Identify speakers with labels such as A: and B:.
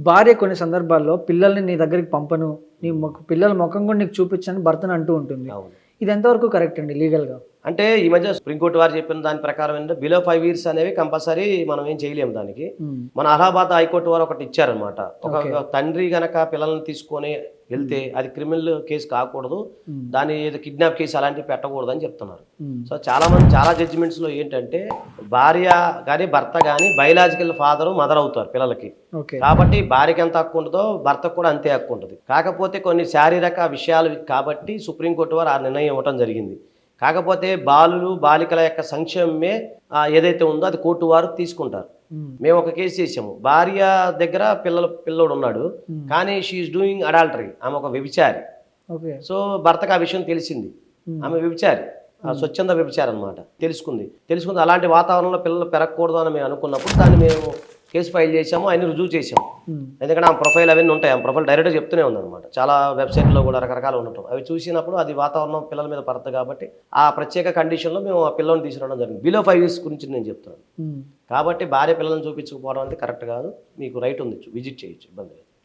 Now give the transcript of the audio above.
A: భార్య కొన్ని సందర్భాల్లో పిల్లల్ని నీ దగ్గరికి పంపను, పిల్లల ముఖం కూడా నీకు చూపించని భర్తను అంటూ ఉంటుంది.
B: అవును.
A: ఇది ఎంతవరకు కరెక్ట్ అండి లీగల్గా?
B: అంటే ఈ మధ్య సుప్రీంకోర్టు వారు చెప్పిన దాని ప్రకారం ఏంటంటే బిలో 5 years అనేవి కంపల్సరీ మనం ఏం చేయలేము దానికి. మన అలహాబాద్ హైకోర్టు వారు ఒకటి ఇచ్చారనమాట. ఒక తండ్రి గనక పిల్లల్ని తీసుకొని వెళ్తే అది క్రిమినల్ కేసు కాకూడదు, దాని ఏదో కిడ్నాప్ కేసు అలాంటివి పెట్టకూడదు అని చెప్తున్నారు. సో చాలా జడ్జిమెంట్స్లో ఏంటంటే భార్య కానీ భర్త కానీ బయలాజికల్ ఫాదరు మదర్ అవుతారు పిల్లలకి. కాబట్టి భార్యకి ఎంత హక్కు ఉంటుందో భర్తకు కూడా అంతే హక్కు ఉంటుంది. కాకపోతే కొన్ని శారీరక విషయాలు కాబట్టి సుప్రీంకోర్టు వారు ఆ నిర్ణయం ఇవ్వడం జరిగింది. కాకపోతే బాలికల యొక్క సంక్షేమమే ఏదైతే ఉందో అది కోర్టు వారు తీసుకుంటారు. మేము ఒక కేసు చేసాము. భార్య దగ్గర పిల్లోడు ఉన్నాడు, కానీ షీఈస్ డూయింగ్ అడాల్టరీ, ఆమె ఒక వ్యభిచారి. సో భర్తకు ఆ విషయం తెలిసింది, ఆమె వ్యభిచారి, స్వచ్ఛంద వ్యభిచారి అనమాట. తెలుసుకుంది అలాంటి వాతావరణంలో పిల్లలు పెరగకూడదు అని మేము అనుకున్నప్పుడు దాన్ని మేము కేసు ఫైల్ చేసాము, ఆయన రుజువు చేసాము. ఎందుకంటే ఆ ప్రొఫైల్ అవన్నీ ఉంటాయి, ఆ ప్రొఫైల్ డైరెక్ట్గా చెప్తూనే ఉందన్నమాట. చాలా వెబ్సైట్లో కూడా రకరకాలు ఉండటం అవి చూసినప్పుడు అది వాతావరణం పిల్లల మీద పడుతుంది కాబట్టి ఆ ప్రత్యేక కండిషన్లో మేము ఆ పిల్లల్ని తీసుకురావడం జరిగింది. బిలో 5 years గురించి నేను చెప్తున్నాను. కాబట్టి భార్య పిల్లల్ని చూపించకపోవడం అంటే కరెక్ట్ కాదు. మీకు రైట్ ఉంది, విజిట్ చేయొచ్చు, ఇబ్బంది లేదు.